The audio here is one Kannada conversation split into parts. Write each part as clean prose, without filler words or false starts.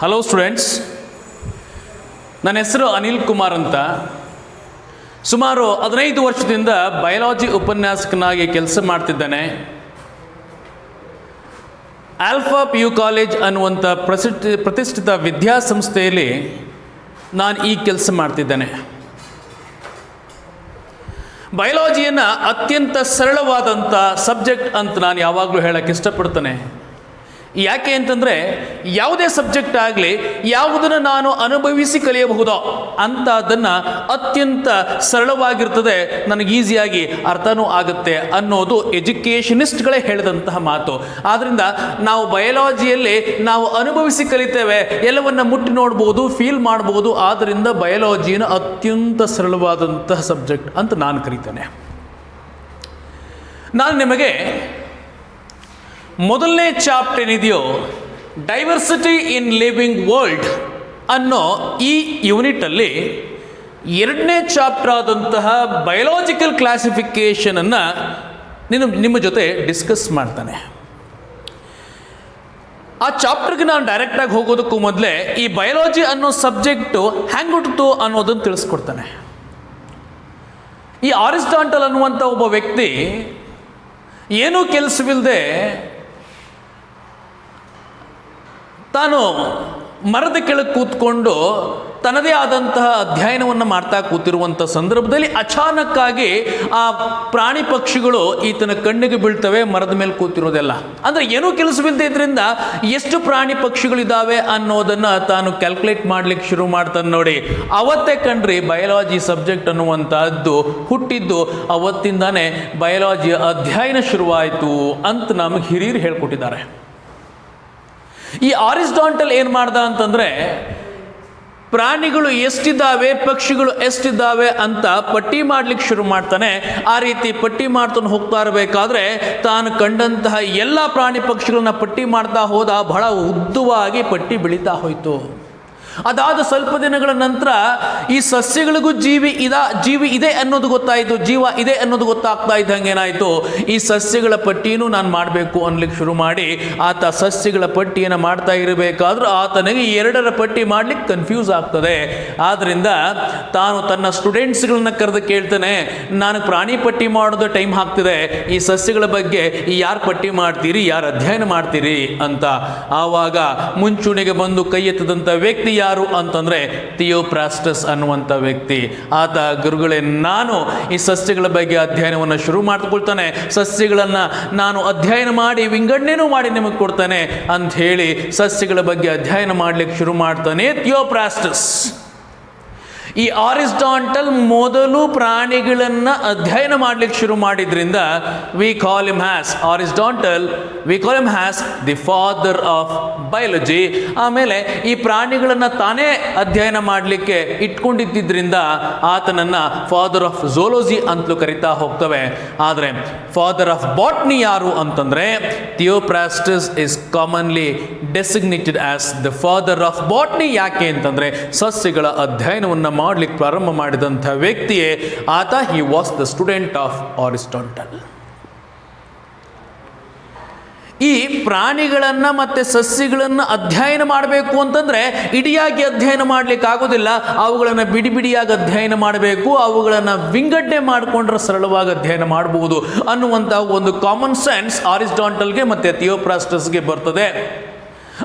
ಹಲೋ ಸ್ಟೂಡೆಂಟ್ಸ್, ನನ್ನ ಹೆಸರು ಅನಿಲ್ ಕುಮಾರ್ ಅಂತ. ಸುಮಾರು 15 ವರ್ಷದಿಂದ ಬಯಾಲಜಿ ಉಪನ್ಯಾಸಕನಾಗಿ ಕೆಲಸ ಮಾಡ್ತಿದ್ದೇನೆ. ಆಲ್ಫಾ PU ಕಾಲೇಜ್ ಅನ್ನುವಂಥ ಪ್ರತಿಷ್ಠಿತ ವಿದ್ಯಾಸಂಸ್ಥೆಯಲ್ಲಿ ನಾನು ಈ ಕೆಲಸ ಮಾಡ್ತಿದ್ದೇನೆ. ಬಯಾಲಜಿಯನ್ನು ಅತ್ಯಂತ ಸರಳವಾದಂಥ ಸಬ್ಜೆಕ್ಟ್ ಅಂತ ನಾನು ಯಾವಾಗಲೂ ಹೇಳೋಕ್ಕೆ ಇಷ್ಟಪಡ್ತೇನೆ. ಯಾಕೆ ಅಂತಂದರೆ, ಯಾವುದೇ ಸಬ್ಜೆಕ್ಟ್ ಆಗಲಿ ಯಾವುದನ್ನು ನಾನು ಅನುಭವಿಸಿ ಕಲಿಯಬಹುದೋ ಅಂಥದ್ದನ್ನು ಅತ್ಯಂತ ಸರಳವಾಗಿರ್ತದೆ, ನನಗೆ ಈಸಿಯಾಗಿ ಅರ್ಥನೂ ಆಗುತ್ತೆ ಅನ್ನೋದು ಎಜುಕೇಷನಿಸ್ಟ್ಗಳೇ ಹೇಳಿದಂತಹ ಮಾತು. ಆದ್ದರಿಂದ ನಾವು ಬಯಾಲಜಿಯಲ್ಲಿ ನಾವು ಅನುಭವಿಸಿ ಕಲಿತೇವೆ, ಎಲ್ಲವನ್ನು ಮುಟ್ಟಿ ನೋಡ್ಬೋದು, ಫೀಲ್ ಮಾಡ್ಬೋದು. ಆದ್ದರಿಂದ ಬಯಾಲಜಿಯನ್ನು ಅತ್ಯಂತ ಸರಳವಾದಂತಹ ಸಬ್ಜೆಕ್ಟ್ ಅಂತ ನಾನು ಕರೀತೇನೆ. ನಾನು ನಿಮಗೆ ಮೊದಲನೇ ಚಾಪ್ಟರ್ ಏನಿದೆಯೋ, ಡೈವರ್ಸಿಟಿ ಇನ್ ಲಿವಿಂಗ್ ವರ್ಲ್ಡ್ ಅನ್ನೋ ಈ ಯೂನಿಟಲ್ಲಿ ಎರಡನೇ ಚಾಪ್ಟರ್ ಆದಂತಹ ಬಯೋಲಾಜಿಕಲ್ ಕ್ಲಾಸಿಫಿಕೇಷನನ್ನು ನಿಮ್ಮ ಜೊತೆ ಡಿಸ್ಕಸ್ ಮಾಡ್ತಾನೆ. ಆ ಚಾಪ್ಟರ್ಗೆ ನಾನು ಡೈರೆಕ್ಟಾಗಿ ಹೋಗೋದಕ್ಕೂ ಮೊದಲೇ ಈ ಬಯಾಲಜಿ ಅನ್ನೋ ಸಬ್ಜೆಕ್ಟು ಹ್ಯಾಂಗ್ ಹುಟ್ಟಿತು ಅನ್ನೋದನ್ನು ತಿಳಿಸ್ಕೊಡ್ತಾನೆ. ಈ ಅರಿಸ್ಟಾಟಲ್ ಅನ್ನುವಂಥ ಒಬ್ಬ ವ್ಯಕ್ತಿ ಏನೂ ಕೆಲಸವಿಲ್ಲದೆ ತಾನು ಮರದ ಕೆಳಗೆ ಕೂತ್ಕೊಂಡು ತನ್ನದೇ ಆದಂತಹ ಅಧ್ಯಯನವನ್ನು ಮಾಡ್ತಾ ಕೂತಿರುವಂಥ ಸಂದರ್ಭದಲ್ಲಿ ಅಚಾನಕ್ಕಾಗಿ ಆ ಪ್ರಾಣಿ ಪಕ್ಷಿಗಳು ಈತನ ಕಣ್ಣಿಗೆ ಬೀಳ್ತವೆ, ಮರದ ಮೇಲೆ ಕೂತಿರೋದೆಲ್ಲ. ಅಂದರೆ ಏನೂ ಕೆಲಸವಿಲ್ಲದೆ ಇದರಿಂದ ಎಷ್ಟು ಪ್ರಾಣಿ ಪಕ್ಷಿಗಳಿದ್ದಾವೆ ಅನ್ನೋದನ್ನು ತಾನು ಕ್ಯಾಲ್ಕುಲೇಟ್ ಮಾಡಲಿಕ್ಕೆ ಶುರು ಮಾಡ್ತಾನೆ. ನೋಡಿ, ಅವತ್ತೇ ಕಣ್ರಿ ಬಯಾಲಜಿ ಸಬ್ಜೆಕ್ಟ್ ಅನ್ನುವಂಥದ್ದು ಹುಟ್ಟಿದ್ದು. ಅವತ್ತಿಂದಾನೇ ಬಯಾಲಜಿಯ ಅಧ್ಯಯನ ಶುರುವಾಯಿತು ಅಂತ ನಮಗೆ ಹಿರಿಯರು ಹೇಳ್ಕೊಟ್ಟಿದ್ದಾರೆ. ಈ ಅರಿಸ್ಟಾಟಲ್ ಏನು ಮಾಡ್ದ ಅಂತಂದರೆ, ಪ್ರಾಣಿಗಳು ಎಷ್ಟಿದ್ದಾವೆ, ಪಕ್ಷಿಗಳು ಎಷ್ಟಿದ್ದಾವೆ ಅಂತ ಪಟ್ಟಿ ಮಾಡಲಿಕ್ಕೆ ಶುರು ಮಾಡ್ತಾನೆ. ಆ ರೀತಿ ಪಟ್ಟಿ ಮಾಡ್ತಾನೆ ಹೋಗ್ತಾ ಇರಬೇಕಾದ್ರೆ ತಾನು ಕಂಡಂತಹ ಎಲ್ಲ ಪ್ರಾಣಿ ಪಕ್ಷಿಗಳನ್ನ ಪಟ್ಟಿ ಮಾಡ್ತಾ ಹೋದ. ಬಹಳ ಉದ್ದವಾಗಿ ಪಟ್ಟಿ ಬೆಳೀತಾ ಹೋಯಿತು. ಅದಾದ ಸ್ವಲ್ಪ ದಿನಗಳ ನಂತರ ಈ ಸಸ್ಯಗಳಿಗೂ ಜೀವಿ ಇದೆ ಅನ್ನೋದು ಗೊತ್ತಾಯಿತು, ಜೀವ ಇದೆ ಅನ್ನೋದು ಗೊತ್ತಾಗ್ತಾ ಇದ್ದಂಗೆ ಏನಾಯಿತು, ಈ ಸಸ್ಯಗಳ ಪಟ್ಟಿಯನ್ನು ನಾನು ಮಾಡಬೇಕು ಅನ್ಲಿಕ್ಕೆ ಶುರು ಮಾಡಿ ಆತ ಸಸ್ಯಗಳ ಪಟ್ಟಿಯನ್ನು ಮಾಡ್ತಾ ಇರಬೇಕಾದ್ರೂ ಆತನಿಗೆ ಎರಡರ ಪಟ್ಟಿ ಮಾಡ್ಲಿಕ್ಕೆ ಕನ್ಫ್ಯೂಸ್ ಆಗ್ತದೆ. ಆದ್ದರಿಂದ ತಾನು ತನ್ನ ಸ್ಟೂಡೆಂಟ್ಸ್ಗಳನ್ನ ಕರೆದು ಕೇಳ್ತಾನೆ, ನಾನು ಪ್ರಾಣಿ ಪಟ್ಟಿ ಮಾಡೋದು ಟೈಮ್ ಆಗ್ತಿದೆ, ಈ ಸಸ್ಯಗಳ ಬಗ್ಗೆ ಯಾರು ಪಟ್ಟಿ ಮಾಡ್ತೀರಿ, ಯಾರು ಅಧ್ಯಯನ ಮಾಡ್ತೀರಿ ಅಂತ. ಆವಾಗ ಮುಂಚೂಣಿಗೆ ಬಂದು ಕೈ ಎತ್ತದಂಥ ವ್ಯಕ್ತಿ ಯಾರು ಅಂತಂದ್ರೆ ಥಿಯೋಫ್ರಾಸ್ಟಸ್ ಅನ್ನುವಂಥ ವ್ಯಕ್ತಿ. ಆತ, ಗುರುಗಳೇ, ನಾನು ಈ ಸಸ್ಯಗಳ ಬಗ್ಗೆ ಅಧ್ಯಯನವನ್ನು ಶುರು ಮಾಡ್ಕೊಳ್ತಾನೆ, ಸಸ್ಯಗಳನ್ನು ನಾನು ಅಧ್ಯಯನ ಮಾಡಿ ವಿಂಗಡಣೆನೂ ಮಾಡಿ ನಿಮಗೆ ಕೊಡ್ತಾನೆ ಅಂತ ಹೇಳಿ ಸಸ್ಯಗಳ ಬಗ್ಗೆ ಅಧ್ಯಯನ ಮಾಡಲಿಕ್ಕೆ ಶುರು ಮಾಡ್ತಾನೆ ಥಿಯೋಫ್ರಾಸ್ಟಸ್. ಈ ಅರಿಸ್ಟಾಟಲ್ ಮೊದಲು ಪ್ರಾಣಿಗಳನ್ನು ಅಧ್ಯಯನ ಮಾಡಲಿಕ್ಕೆ ಶುರು ಮಾಡಿದ್ರಿಂದ we call him has the father of biology. ಆಮೇಲೆ ಈ ಪ್ರಾಣಿಗಳನ್ನು ತಾನೇ ಅಧ್ಯಯನ ಮಾಡಲಿಕ್ಕೆ ಇಟ್ಕೊಂಡಿದ್ದರಿಂದ ಆತನನ್ನು ಫಾದರ್ ಆಫ್ ಝೂಲಾಜಿ ಅಂತಲೂ ಕರಿತಾ ಹೋಗ್ತವೆ. ಆದರೆ ಫಾದರ್ ಆಫ್ ಬಾಟ್ನಿ ಯಾರು ಅಂತಂದರೆ, Theophrastus is commonly designated as the father of botany. ಯಾಕೆ ಅಂತಂದರೆ ಸಸ್ಯಗಳ ಅಧ್ಯಯನವನ್ನು ಮಾಡಲಿಕ್ಕೆ ಪ್ರಾರಂಭ ಮಾಡಿದಂಥ ವ್ಯಕ್ತಿಯೇ ಆತ. He was the student of Aristotle. ಈ ಪ್ರಾಣಿಗಳನ್ನು ಮತ್ತು ಸಸ್ಯಗಳನ್ನು ಅಧ್ಯಯನ ಮಾಡಬೇಕು ಅಂತಂದರೆ ಇಡಿಯಾಗಿ ಅಧ್ಯಯನ ಮಾಡಲಿಕ್ಕೆ ಆಗೋದಿಲ್ಲ. ಅವುಗಳನ್ನು ಬಿಡಿಯಾಗಿ ಅಧ್ಯಯನ ಮಾಡಬೇಕು, ಅವುಗಳನ್ನು ವಿಂಗಡಣೆ ಮಾಡಿಕೊಂಡ್ರೆ ಸರಳವಾಗಿ ಅಧ್ಯಯನ ಮಾಡಬಹುದು ಅನ್ನುವಂಥ ಒಂದು ಕಾಮನ್ ಸೆನ್ಸ್ ಅರಿಸ್ಟಾಟಲ್ಗೆ ಮತ್ತು ಥಿಯೋಫ್ರಾಸ್ಟಸ್ಗೆ ಬರ್ತದೆ.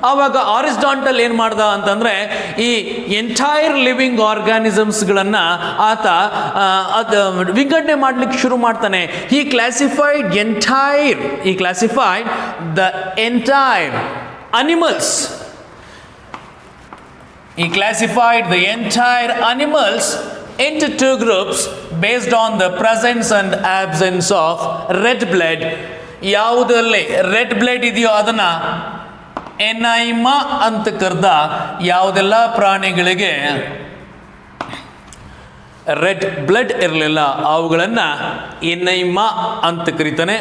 ಆವಾಗ ಅರಿಸ್ಟಾಟಲ್ ಏನು ಮಾಡ್ದ ಅಂತಂದರೆ, ಈ ಎಂಟೈರ್ ಲಿವಿಂಗ್ ಆರ್ಗಾನಿಸಮ್ಸ್ಗಳನ್ನು ಆತ ವಿಂಗಡಣೆ ಮಾಡಲಿಕ್ಕೆ ಶುರು ಮಾಡ್ತಾನೆ. He classified the entire animals. He classified the entire animals into two groups based on the presence and absence of red blood. ಯಾವುದಲ್ಲಿ ರೆಡ್ ಬ್ಲಡ್ ಇದೆಯೋ ಅದನ್ನು ಎನೈಮಾ ಅಂತ ಕರೆದ. ಯಾವುದೆಲ್ಲ ಪ್ರಾಣಿಗಳಿಗೆ ರೆಡ್ ಬ್ಲಡ್ ಇರಲಿಲ್ಲ ಅವುಗಳನ್ನು ಎನೈಮಾ ಅಂತ ಕರೀತಾನೆ.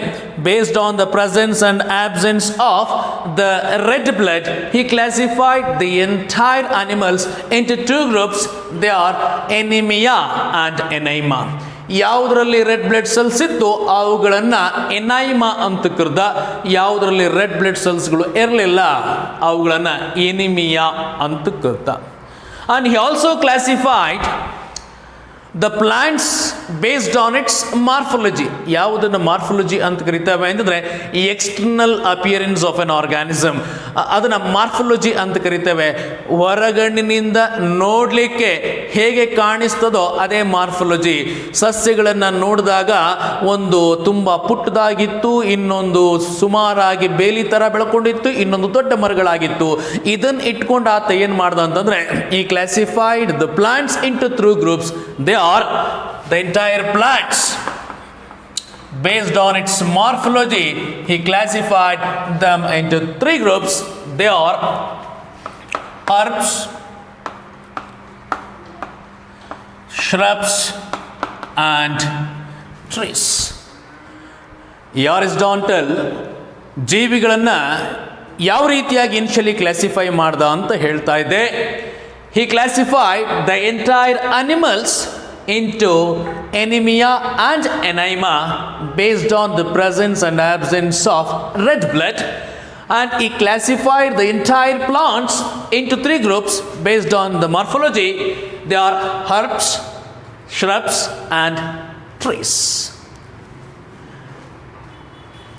Based on the presence and absence of the red blood he classified the entire animals into two groups. They are enaima and anaima. ಯಾವುದರಲ್ಲಿ ರೆಡ್ ಬ್ಲಡ್ ಸೆಲ್ಸ್ ಇತ್ತು ಅವುಗಳನ್ನು ಎನೈಮಾ ಅಂತ ಕರೆದ, ಯಾವುದರಲ್ಲಿ ರೆಡ್ ಬ್ಲಡ್ ಸೆಲ್ಸ್ಗಳು ಇರಲಿಲ್ಲ ಅವುಗಳನ್ನು ಎನಿಮಿಯಾ ಅಂತ ಕರೆದ. And he also classified the plants based on its morphology. ಯಾವುದನ್ನು ಮಾರ್ಫಾಲಜಿ ಅಂತ ಕರಿತೇವೆ ಅಂತಂದರೆ ಈ external appearance of an organism, ಅದನ್ನು ಮಾರ್ಫಾಲಜಿ ಅಂತ ಕರಿತೇವೆ. ಹೊರಗಣ್ಣಿನಿಂದ ನೋಡಲಿಕ್ಕೆ ಹೇಗೆ ಕಾಣಿಸ್ತದೋ ಅದೇ ಮಾರ್ಫಾಲಜಿ. ಸಸ್ಯಗಳನ್ನು ನೋಡಿದಾಗ ಒಂದು ತುಂಬ ಪುಟ್ಟದಾಗಿತ್ತು, ಇನ್ನೊಂದು ಸುಮಾರಾಗಿ ಬೇಲಿ ಥರ ಬೆಳ್ಕೊಂಡಿತ್ತು, ಇನ್ನೊಂದು ದೊಡ್ಡ ಮರಗಳಾಗಿತ್ತು. ಇದನ್ನು ಇಟ್ಕೊಂಡು ಆತ ಏನು ಮಾಡ್ದ ಅಂತಂದರೆ ಈ classified the plants into 3 groups. They are the entire plants. Based on its morphology, he classified them into 3 groups. They are herbs, shrubs, and trees. ಈ ಹಾರಿಜಾಂಟಲ್ ಜೀವಿಗಳನ್ನು ಯಾವ ರೀತಿಯಾಗಿ ಇನಿಷಿಯಲಿ ಕ್ಲಾಸಿಫೈ ಮಾಡ್ದ ಅಂತ ಹೇಳ್ತಾ ಇದ್ದೆ. He classified the entire animals into anemia and enyma based on the presence and absence of red blood, and he classified the entire plants into 3 groups based on the morphology. They are herbs, shrubs, and trees.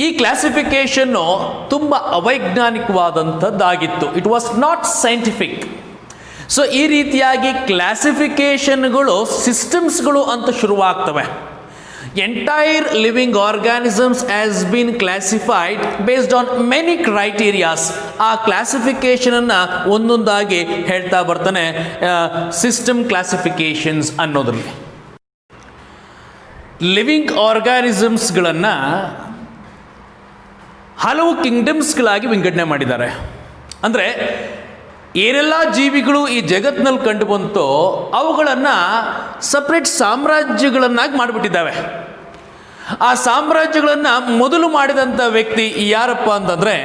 ಈ ಕ್ಲಾಸಿಫಿಕೇಶನ್ನು ತುಂಬ ಅವೈಜ್ಞಾನಿಕವಾದಂಥದ್ದಾಗಿತ್ತು. It was not scientific. So ಈ ರೀತಿಯಾಗಿ ಕ್ಲಾಸಿಫಿಕೇಷನ್ಗಳು ಸಿಸ್ಟಮ್ಸ್ಗಳು ಅಂತ ಶುರುವಾಗ್ತವೆ. Entire living organisms has been classified based on many criterias. ಆ ಕ್ಲಾಸಿಫಿಕೇಷನನ್ನು ಒಂದೊಂದಾಗಿ ಹೇಳ್ತಾ ಬರ್ತಾನೆ ಸಿಸ್ಟಮ್ ಕ್ಲಾಸಿಫಿಕೇಷನ್ಸ್ ಅನ್ನೋದ್ರಲ್ಲಿ. ಲಿವಿಂಗ್ ಆರ್ಗ್ಯಾನಿಸಮ್ಸ್ಗಳನ್ನು ಹಲವು ಕಿಂಗ್ಡಮ್ಸ್ಗಳಾಗಿ ವಿಂಗಡಣೆ ಮಾಡಿದ್ದಾರೆ. ಅಂದರೆ ಏನೆಲ್ಲ ಜೀವಿಗಳು ಈ ಜಗತ್ತಿನಲ್ಲಿ ಕಂಡು ಬಂತೋ ಅವುಗಳನ್ನು ಸಪ್ರೇಟ್ ಸಾಮ್ರಾಜ್ಯಗಳನ್ನಾಗಿ ಮಾಡಿಬಿಟ್ಟಿದ್ದಾವೆ. ಆ ಸಾಮ್ರಾಜ್ಯಗಳನ್ನು ಮೊದಲು ಮಾಡಿದಂಥ ವ್ಯಕ್ತಿ ಯಾರಪ್ಪ ಅಂತಂದರೆ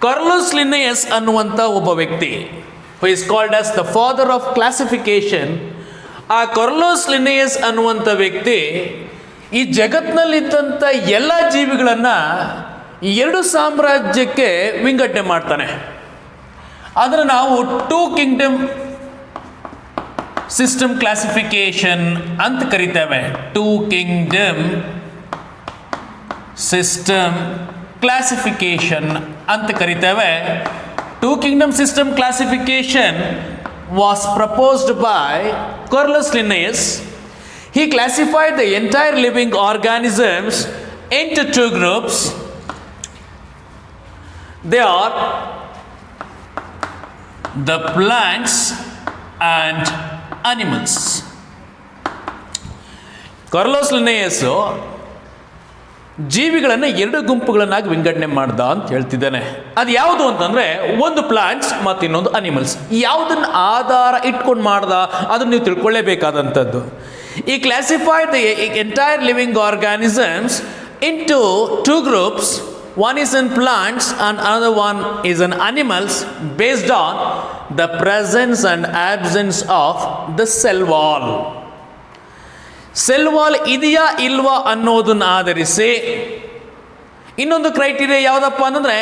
ಕಾರ್ಲೋಸ್ ಲಿನ್ನೇಯಸ್ ಅನ್ನುವಂಥ ಒಬ್ಬ ವ್ಯಕ್ತಿ, who is called as the father of classification. ಆ ಕಾರ್ಲೋಸ್ ಲಿನ್ನೇಯಸ್ ಅನ್ನುವಂಥ ವ್ಯಕ್ತಿ ಈ ಜಗತ್ತಿನಲ್ಲಿದ್ದಂಥ ಎಲ್ಲ ಜೀವಿಗಳನ್ನು 2 ಸಾಮ್ರಾಜ್ಯಕ್ಕೆ ವಿಂಗಡಣೆ ಮಾಡ್ತಾನೆ. ಅದನ್ನು ನಾವು 2 ಕಿಂಗ್ಡಮ್ ಸಿಸ್ಟಮ್ ಕ್ಲಾಸಿಫಿಕೇಶನ್ ಅಂತ ಕರಿತೇವೆ. 2 ಕಿಂಗ್ಡಮ್ ಸಿಸ್ಟಮ್ ಕ್ಲಾಸಿಫಿಕೇಶನ್ ಅಂತ ಕರಿತೇವೆ. 2 kingdom system classification was proposed by Carolus Linnaeus. He classified the entire living organisms into 2 groups. They are the plants and animals. Carolus Linnaeus ಜೀವಿಗಳನ್ನು 2 ಗುಂಪುಗಳನ್ನಾಗಿ ವಿಂಗಡಣೆ ಮಾಡ್ದ ಅಂತ ಹೇಳ್ತಿದ್ದಾನೆ. ಅದು ಯಾವುದು ಅಂತಂದರೆ ಒಂದು ಪ್ಲಾಂಟ್ಸ್ ಮತ್ತು ಇನ್ನೊಂದು ಅನಿಮಲ್ಸ್. ಯಾವುದನ್ನು ಆಧಾರ ಇಟ್ಕೊಂಡು ಮಾಡ್ದ ಅದನ್ನು ನೀವು ತಿಳ್ಕೊಳ್ಳೇಬೇಕಾದಂಥದ್ದು. He classified the entire living organisms into 2 groups. One is in plants and another one is in animals based on the presence and absence of the cell wall. Cell wall ಇದೆಯಾ ಇಲ್ವಾ ಅನ್ನೋದನ್ನು ಆಧರಿಸಿ ಇನ್ನೊಂದು ಕ್ರೈಟೀರಿಯಾ ಯಾವುದಪ್ಪ ಅಂತಂದರೆ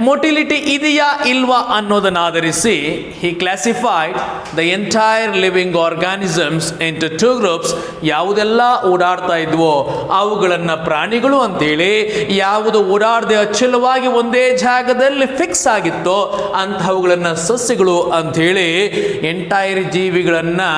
ಮೊಟಿಲಿಟಿ ಇದೆಯಾ ಇಲ್ವಾ ಅನ್ನೋದನ್ನು ಆಧರಿಸಿ he classified the entire living organisms into 2 groups. ಯಾವುದೆಲ್ಲ ಓಡಾಡ್ತಾ ಇದ್ವೋ ಅವುಗಳನ್ನು ಪ್ರಾಣಿಗಳು ಅಂತೇಳಿ, ಯಾವುದು ಓಡಾಡದೆ ಅಚ್ಚಲವಾಗಿ ಒಂದೇ ಜಾಗದಲ್ಲಿ ಫಿಕ್ಸ್ ಆಗಿತ್ತೋ ಅಂಥವುಗಳನ್ನು ಸಸ್ಯಗಳು ಅಂಥೇಳಿ ಎಂಟೈರ್ ಜೀವಿಗಳನ್ನು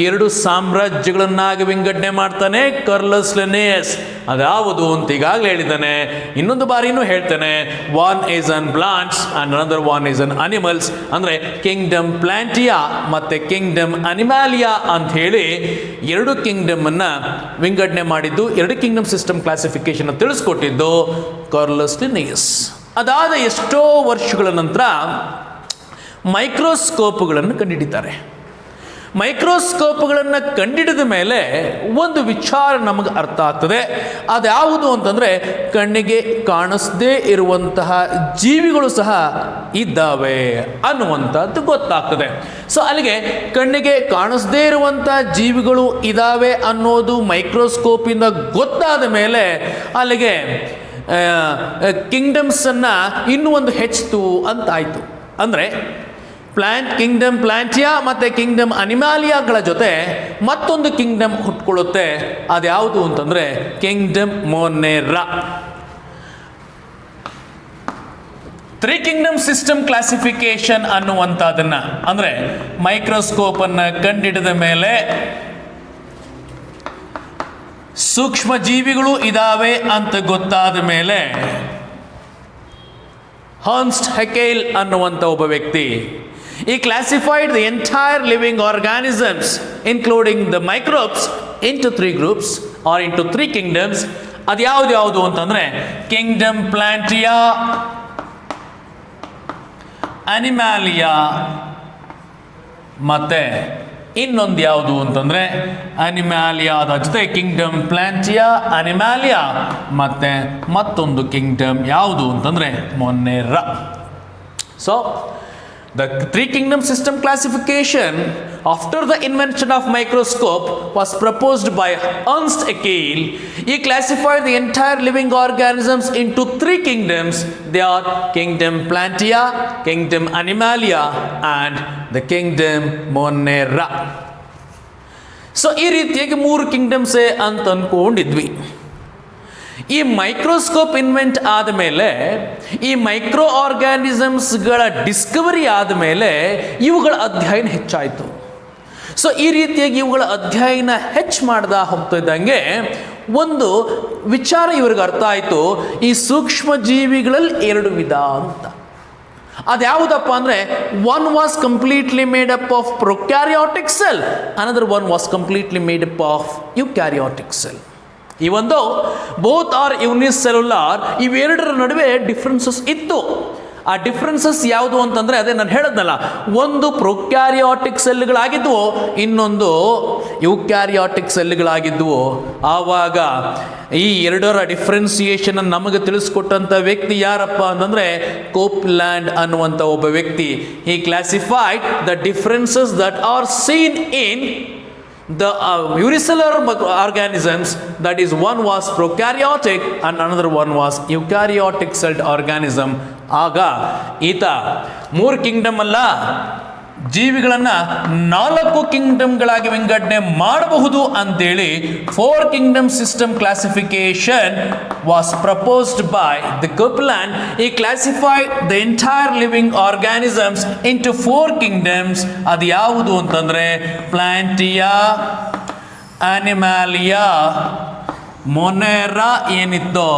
2 ಸಾಮ್ರಾಜ್ಯಗಳನ್ನಾಗಿ ವಿಂಗಡಣೆ ಮಾಡ್ತಾನೆ ಕಾರ್ಲೋಸ್ ಲಿನ್ನೇಯಸ್. ಅದ್ಯಾವುದು ಅಂತ ಈಗಾಗಲೇ ಹೇಳಿದ್ದಾನೆ, ಇನ್ನೊಂದು ಬಾರಿನೂ ಹೇಳ್ತೇನೆ. 1 is in plants and another 1 is in animals. ಅಂದರೆ ಕಿಂಗ್ಡಮ್ ಪ್ಲಾಂಟಿಯಾ ಮತ್ತು ಕಿಂಗ್ಡಮ್ ಅನಿಮಾಲಿಯಾ ಅಂತ ಹೇಳಿ 2 ಕಿಂಗ್ಡಮನ್ನು ವಿಂಗಡಣೆ ಮಾಡಿದ್ದು, 2 ಕಿಂಗ್ಡಮ್ ಸಿಸ್ಟಮ್ ಕ್ಲಾಸಿಫಿಕೇಶನ್ ತಿಳಿಸ್ಕೊಟ್ಟಿದ್ದು ಕಾರ್ಲೋಸ್ ಲಿನ್ನೇಯಸ್. ಅದಾದ ಎಷ್ಟೋ ವರ್ಷಗಳ ನಂತರ ಮೈಕ್ರೋಸ್ಕೋಪ್ಗಳನ್ನು ಕಂಡುಹಿಡಿತಾರೆ. ಮೈಕ್ರೋಸ್ಕೋಪ್ಗಳನ್ನು ಕಂಡಿಡಿದ ಮೇಲೆ ಒಂದು ವಿಚಾರ ನಮಗೆ ಅರ್ಥ ಆಗ್ತದೆ. ಅದ್ಯಾವುದು ಅಂತಂದರೆ ಕಣ್ಣಿಗೆ ಕಾಣಿಸದೇ ಇರುವಂತಹ ಜೀವಿಗಳು ಸಹ ಇದ್ದಾವೆ ಅನ್ನುವಂಥದ್ದು ಗೊತ್ತಾಗ್ತದೆ. ಸೊ ಅಲ್ಲಿಗೆ ಕಣ್ಣಿಗೆ ಕಾಣಿಸದೇ ಇರುವಂಥ ಜೀವಿಗಳು ಇದ್ದಾವೆ ಅನ್ನೋದು ಮೈಕ್ರೋಸ್ಕೋಪಿಂದ ಗೊತ್ತಾದ ಮೇಲೆ ಅಲ್ಲಿಗೆ ಕಿಂಗ್ಡಮ್ಸನ್ನು ಇನ್ನೂ ಒಂದು ಹೆಚ್ಚಿತು ಅಂತಾಯಿತು. ಅಂದರೆ ಕಿಂಗ್ಡಮ್ ಪ್ಲಾಂಟಿಯಾ ಮತ್ತು ಕಿಂಗ್ಡಮ್ ಅನಿಮಾಲಿಯಾಗಳ ಜೊತೆ ಮತ್ತೊಂದು ಕಿಂಗ್ಡಮ್ ಹುಟ್ಕೊಳ್ಳುತ್ತೆ. ಅದ್ಯಾವುದು ಅಂತಂದರೆ ಕಿಂಗ್ಡಮ್ ಮೊನೆರಾ. 3 ಕಿಂಗ್ಡಮ್ ಸಿಸ್ಟಮ್ ಕ್ಲಾಸಿಫಿಕೇಶನ್ ಅನ್ನುವಂಥದ್ದನ್ನು, ಅಂದರೆ ಮೈಕ್ರೋಸ್ಕೋಪನ್ನು ಕಂಡಿಡಿದ ಮೇಲೆ ಸೂಕ್ಷ್ಮ ಜೀವಿಗಳು ಇದ್ದಾವೆ ಅಂತ ಗೊತ್ತಾದ ಮೇಲೆ ಹರ್ನ್ಸ್ಟ್ ಹೆಕೆಲ್ ಅನ್ನುವಂಥ ಒಬ್ಬ ವ್ಯಕ್ತಿ he classified the entire living organisms including the microbes into 3 groups or into 3 kingdoms. ಅದ್ಯಾವುದು ಅಂತಂದರೆ ಕಿಂಗ್ಡಮ್ ಪ್ಲಾಂಟಿಯಾ, ಅನಿಮಾಲಿಯಾ ಮತ್ತು ಇನ್ನೊಂದು ಯಾವುದು ಅಂತಂದರೆ ಅನಿಮಾಲಿಯಾದ ಜೊತೆ ಕಿಂಗ್ಡಮ್ ಪ್ಲಾಂಟಿಯಾ, ಅನಿಮಾಲಿಯಾ ಮತ್ತು ಮತ್ತೊಂದು ಕಿಂಗ್ಡಮ್ ಯಾವುದು ಅಂತಂದರೆ ಮೊನೆರಾ. So the 3 kingdom system classification after the invention of microscope was proposed by Ernst Haeckel. He classified the entire living organisms into 3 kingdoms. They are kingdom Plantia, kingdom Animalia and the kingdom Monera. So ಈ ರೀತಿಯಾಗಿ 3 ಕಿಂಗ್ಡಮ್ಸೇ ಅಂತ ಅಂದ್ಕೊಂಡಿದ್ವಿ. ಈ ಮೈಕ್ರೋಸ್ಕೋಪ್ ಇನ್ವೆಂಟ್ ಆದಮೇಲೆ, ಈ ಮೈಕ್ರೋ ಆರ್ಗ್ಯಾನಿಸಮ್ಸ್ಗಳ ಡಿಸ್ಕವರಿ ಆದಮೇಲೆ ಇವುಗಳ ಅಧ್ಯಯನ ಹೆಚ್ಚಾಯಿತು. ಸೊ ಈ ರೀತಿಯಾಗಿ ಇವುಗಳ ಅಧ್ಯಯನ ಹೆಚ್ಚು ಮಾಡ್ದಾ ಹೋಗ್ತಿದ್ದಂಗೆ ಒಂದು ವಿಚಾರ ಇವ್ರಿಗೆ ಅರ್ಥ ಆಯಿತು, ಈ ಸೂಕ್ಷ್ಮ ಜೀವಿಗಳಲ್ಲಿ 2 ವಿಧ ಅಂತ. ಅದ್ಯಾವುದಪ್ಪ ಅಂದರೆ one was completely made up of prokaryotic cell, another one was completely made up of eukaryotic cell. ಈ ಒಂದು ಬೋತ್ ಆರ್ ಯೂನಿಸೆಲ್ಯುಲಾರ್, ಇವೆರಡರ ನಡುವೆ ಡಿಫ್ರೆನ್ಸಸ್ ಇತ್ತು. ಆ ಡಿಫ್ರೆನ್ಸಸ್ ಯಾವುದು ಅಂತಂದರೆ ಅದೇ ನಾನು ಹೇಳಿದ್ನಲ್ಲ, ಒಂದು ಪ್ರೊಕ್ಯಾರಿಯಾಟಿಕ್ ಸೆಲ್ಗಳಾಗಿದ್ವು, ಇನ್ನೊಂದು ಯುಕ್ಯಾರಿಯಾಟಿಕ್ ಸೆಲ್ಗಳಾಗಿದ್ವು. ಆವಾಗ ಈ 2ರ ಡಿಫ್ರೆನ್ಸಿಯೇಷನ್ ನಮಗೆ ತಿಳಿಸ್ಕೊಟ್ಟಂಥ ವ್ಯಕ್ತಿ ಯಾರಪ್ಪ ಅಂತಂದರೆ ಕೋಪ್ಲ್ಯಾಂಡ್ ಅನ್ನುವಂಥ ಒಬ್ಬ ವ್ಯಕ್ತಿ. He classified the differences that are seen in the unicellular organisms, that is one was prokaryotic and another one was eukaryotic celled organism. ಆಗ ಈತ 3 ಕಿಂಗ್ಡಮ್ ಅಲ್ಲ, ಜೀವಿಗಳನ್ನು 4 ಕಿಂಗ್ಡಮ್ಗಳಾಗಿ ವಿಂಗಡಣೆ ಮಾಡಬಹುದು ಅಂತೇಳಿ 4 kingdom system classification was proposed by the Copeland. ಈ classified the entire living organisms into 4 kingdoms. ಅದು ಯಾವುದು ಅಂತಂದರೆ ಪ್ಲಾಂಟಿಯಾ, ಅನಿಮಾಲಿಯಾ, ಮೊನೆರಾ ಏನಿತ್ತೋ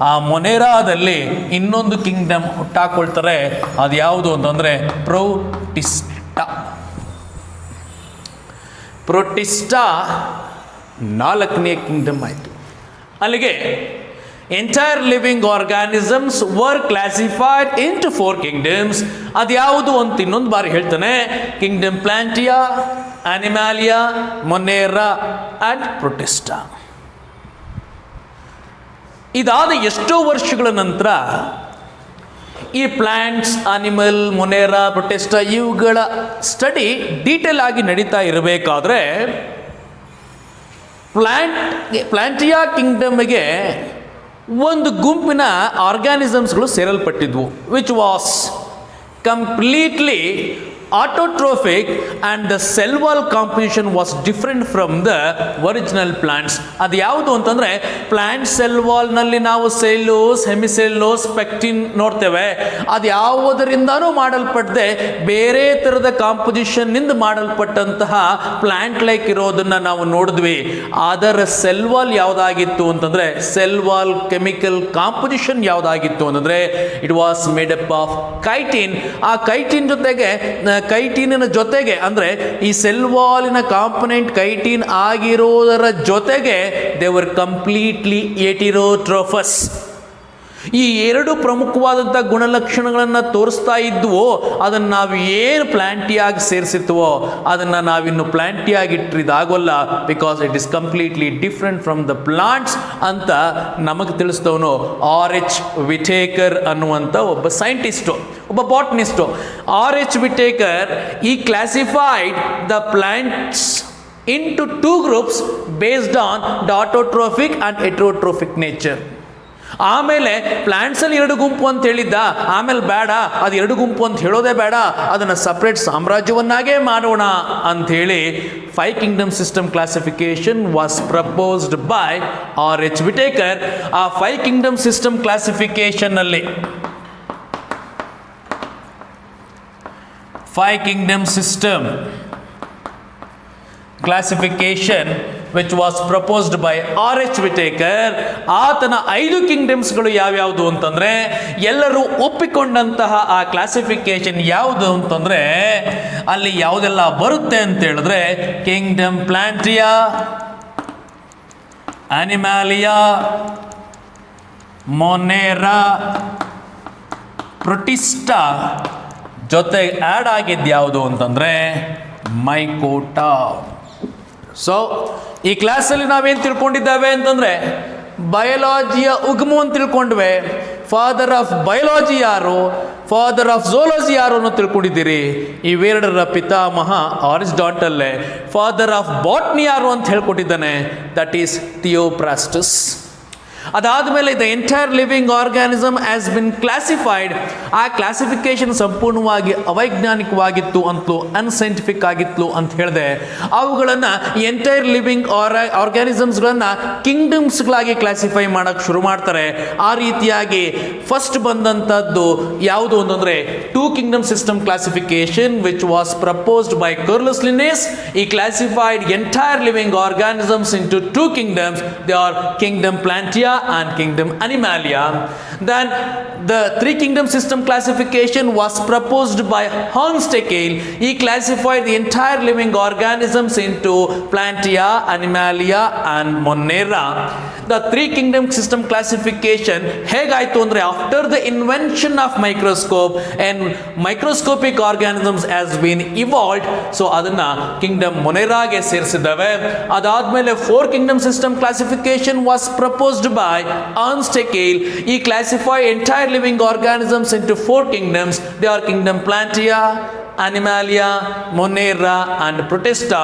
ಆ ಮೊನೆರಾದಲ್ಲಿ ಇನ್ನೊಂದು ಕಿಂಗ್ಡಮ್ ಹುಟ್ಟಾಕೊಳ್ತಾರೆ. ಅದು ಯಾವುದು ಅಂತಂದರೆ ಪ್ರೊಟಿಸ್ಟಾ 4ನೇ ಕಿಂಗ್ಡಮ್ ಆಯಿತು. ಅಲ್ಲಿಗೆ entire living organisms were classified into 4 kingdoms. ಅದ್ಯಾವುದು ಅಂತ ಇನ್ನೊಂದು ಬಾರಿ ಹೇಳ್ತಾನೆ, kingdom Plantae, Animalia, Monera and Protista. ಇದಾದ ಎಷ್ಟೋ ವರ್ಷಗಳ ನಂತರ ಈ ಪ್ಲ್ಯಾಂಟ್ಸ್, ಅನಿಮಲ್, ಮೊನೆರಾ, ಪ್ರೊಟಿಸ್ಟಾ ಇವುಗಳ ಸ್ಟಡಿ ಡೀಟೇಲ್ ಆಗಿ ನಡೀತಾ ಇರಬೇಕಾದ್ರೆ ಪ್ಲಾಂಟಿಯಾ ಕಿಂಗ್ಡಮ್ಗೆ ಒಂದು ಗುಂಪಿನ ಆರ್ಗ್ಯಾನಿಸಮ್ಸ್ಗಳು ಸೇರಲ್ಪಟ್ಟಿದ್ವು, which was completely autotrophic and the cell wall composition was different from the original plants. ಅದು ಯಾವುದು ಅಂತಂದರೆ ಪ್ಲಾಂಟ್ ಸೆಲ್ ವಾಲ್ನಲ್ಲಿ ನಾವು ಸೆಲ್ಲೋಸ್, ಹೆಮಿಸೆಲ್ಲೋಸ್, ಪೆಕ್ಟಿನ್ ನೋಡ್ತೇವೆ. ಅದು ಯಾವುದರಿಂದನೂ ಮಾಡಲ್ಪಟ್ಟದೆ ಬೇರೆ ಥರದ ಕಾಂಪೊಸಿಷನ್ನಿಂದ ಮಾಡಲ್ಪಟ್ಟಂತಹ ಪ್ಲಾಂಟ್ ಲೈಕ್ ಇರೋದನ್ನು ನಾವು ನೋಡಿದ್ವಿ. ಅದರ ಸೆಲ್ ವಾಲ್ ಯಾವುದಾಗಿತ್ತು ಅಂತಂದರೆ, ಸೆಲ್ ವಾಲ್ ಕೆಮಿಕಲ್ ಕಾಂಪೊಸಿಷನ್ ಯಾವುದಾಗಿತ್ತು ಅಂತಂದರೆ it was made up of chitin. ಆ ಕೈಟಿನಿನ ಜೊತೆಗೆ ಅಂದರೆ ಈ ಸೆಲ್ ವಾಲಿನ ಕಾಂಪೊನೆಂಟ್ ಕೈಟಿನ್ ಆಗಿರೋದರ ಜೊತೆಗೆ ದೇ ವರ್ ಕಂಪ್ಲೀಟ್ಲಿ ಎಟಿರೋಟ್ರೋಫಸ್. ಈ ಎರಡು ಪ್ರಮುಖವಾದಂಥ ಗುಣಲಕ್ಷಣಗಳನ್ನು ತೋರಿಸ್ತಾ ಇದ್ವೋ ಅದನ್ನು ನಾವು ಏನು ಪ್ಲಾಂಟಿಯಾಗಿ ಸೇರಿಸಿರ್ತೀವೋ ಅದನ್ನು ನಾವಿನ್ನು ಪ್ಲಾಂಟಿಯಾಗಿ ಇಟ್ಟಿದ್ದಾಗೋಲ್ಲ, because it is completely different from the plants ಅಂತ ನಮಗೆ ತಿಳಿಸಿದವನು RH ವಿಟೇಕರ್ ಅನ್ನುವಂಥ ಒಬ್ಬ ಸೈಂಟಿಸ್ಟು, ಒಬ್ಬ ಬಾಟ್ನಿಸ್ಟು. RH ವಿಟೇಕರ್ ಈ classified the plants into two groups based on the autotrophic and heterotrophic nature. ಆಮೇಲೆ ಪ್ಲಾಂಟ್ಸಲ್ಲಿ ಎರಡು ಗುಂಪು ಅಂತ ಹೇಳಿದ್ದ, ಆಮೇಲೆ ಬೇಡ ಅದು ಎರಡು ಗುಂಪು ಅಂತ ಹೇಳೋದೇ ಬೇಡ, ಅದನ್ನು ಸಪ್ರೇಟ್ ಸಾಮ್ರಾಜ್ಯವನ್ನಾಗೇ ಮಾಡೋಣ ಅಂಥೇಳಿ 5 kingdom system classification was proposed by RH Whittaker. ಆ 5 ಕಿಂಗ್ಡಮ್ ಸಿಸ್ಟಮ್ ಕ್ಲಾಸಿಫಿಕೇಶನ್ನಲ್ಲಿ 5 kingdom system classification which was proposed by RH Whittaker, ಆತನ 5 ಕಿಂಗ್ಡಮ್ಸ್ಗಳು ಯಾವ್ಯಾವುದು ಅಂತಂದರೆ, ಎಲ್ಲರೂ ಒಪ್ಪಿಕೊಂಡಂತಹ ಆ ಕ್ಲಾಸಿಫಿಕೇಶನ್ ಯಾವುದು ಅಂತಂದರೆ ಅಲ್ಲಿ ಯಾವುದೆಲ್ಲ ಬರುತ್ತೆ ಅಂತ ಹೇಳಿದ್ರೆ, ಕಿಂಗ್ಡಮ್ ಪ್ಲಾಂಟಿಯಾ, ಅನಿಮಾಲಿಯಾ, ಮೊನೇರಾ, ಪ್ರೊಟಿಸ್ಟಾ, ಜೊತೆಗೆ ಆ್ಯಡ್ ಆಗಿದ್ದು ಯಾವುದು ಅಂತಂದರೆ ಮೈಕೋಟಾ. ಸೊ ಈ ಕ್ಲಾಸಲ್ಲಿ ನಾವೇನು ತಿಳ್ಕೊಂಡಿದ್ದಾವೆ ಅಂತಂದರೆ, ಬಯೋಲಾಜಿಯ ಉಗಮು ಅಂತ ತಿಳ್ಕೊಂಡ್ವೆ. ಫಾದರ್ ಆಫ್ ಬಯೋಲಾಜಿ ಯಾರು, ಫಾದರ್ ಆಫ್ ಝೂಲಾಜಿ ಯಾರು ಅನ್ನೋ ತಿಳ್ಕೊಂಡಿದ್ದೀರಿ. ಇವೆರಡರ ಪಿತಾಮಹ ಅರಿಸ್ಟಾಟಲ್. ಫಾದರ್ ಆಫ್ ಬಾಟ್ನಿ ಯಾರು ಅಂತ ಹೇಳ್ಕೊಟ್ಟಿದ್ದಾನೆ, ದಟ್ ಈಸ್ ಥಿಯೋಫ್ರಾಸ್ಟಸ್. ಅದಾದಮೇಲೆ the entire living organism has been classified. ಆ ಕ್ಲಾಸಿಫಿಕೇಶನ್ ಸಂಪೂರ್ಣವಾಗಿ ಅವೈಜ್ಞಾನಿಕವಾಗಿತ್ತು ಅಂತಲೂ ಅನ್ಸೈಂಟಿಫಿಕ್ ಆಗಿತ್ತು ಅಂತ ಹೇಳಿದೆ. ಅವುಗಳನ್ನು ಎಂಟೈರ್ ಲಿವಿಂಗ್ ಆರ್ಗ್ಯಾನಿಸಮ್ಸ್ಗಳನ್ನು ಕಿಂಗ್ಡಮ್ಸ್ಗಳಾಗಿ ಕ್ಲಾಸಿಫೈ ಮಾಡೋಕ್ಕೆ ಶುರು ಮಾಡ್ತಾರೆ. ಆ ರೀತಿಯಾಗಿ ಫಸ್ಟ್ ಬಂದಂಥದ್ದು ಯಾವುದು ಅಂತಂದರೆ 2 kingdom system classification which was proposed by Carolus Linnaeus. ಈ classified entire living organisms into 2 kingdoms. They are kingdom Plantia and kingdom Animalia. Then the 3 kingdom system classification was proposed by Hans Steckel. He classified the entire living organisms into Plantia, Animalia and Monera. The 3 kingdom system classification ಹೇಗಾಯಿತು ಅಂದರೆ, after the invention of microscope and microscopic organisms has been evolved, so ಅದನ್ನು ಕಿಂಗ್ಡಮ್ ಮೊನೆರಾಗೆ ಸೇರಿಸಿದ್ದಾವೆ. ಅದಾದಮೇಲೆ 4 kingdom system classification was proposed by Hans Steckel. He classified entire living organisms into 4 kingdoms. They are kingdom Plantia, Animalia, Monera and Protista.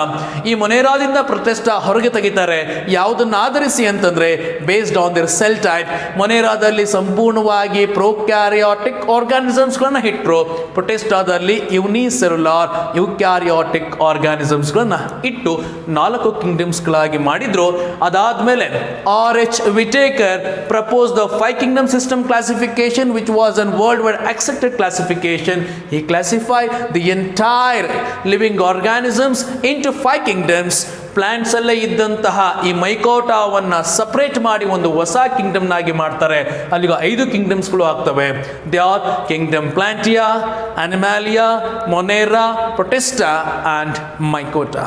ಈ ಮೊನೇರಾದಿಂದ ಪ್ರೊಟೆಸ್ಟಾ ಹೊರಗೆ ತೆಗಿತಾರೆ. ಯಾವುದನ್ನು ಆಧರಿಸಿ ಅಂತಂದರೆ, based on their cell type. ಮೊನೇರಾದಲ್ಲಿ ಸಂಪೂರ್ಣವಾಗಿ ಪ್ರೋಕ್ಯಾರಿಯಾಟಿಕ್ ಆರ್ಗಾನಿಸಮ್ಸ್ಗಳನ್ನು ಇಟ್ಟರು, ಪ್ರೊಟೆಸ್ಟಾದಲ್ಲಿ ಯುನಿಸೆಲ್ಯುಲಾರ್ ಯುಕ್ಯಾರಿಯಾಟಿಕ್ ಆರ್ಗಾನಿಸಮ್ಸ್ಗಳನ್ನು ಇಟ್ಟು 4 ಕಿಂಗ್ಡಮ್ಸ್ಗಳಾಗಿ ಮಾಡಿದರು. ಅದಾದಮೇಲೆ RH Whittaker propose the 5 kingdom system classification which was an world wide accepted classification. He classified the entire living organisms into 5 kingdoms. Plants ಅಲ್ಲೇ ಇದ್ದಂತಹ ಈ ಮೈಕೋಟಾವನ್ನು ಸಪ್ರೇಟ್ ಮಾಡಿ ಒಂದು ಹೊಸ ಕಿಂಗ್ಡಮ್ನಾಗಿ ಮಾಡ್ತಾರೆ. ಅಲ್ಲಿಗ 5 ಕಿಂಗ್ಡಮ್ಸ್ಗಳು ಆಗ್ತವೆ. They are kingdom Plantae, Animalia, Monera, Protista and ಮೈಕೋಟಾ.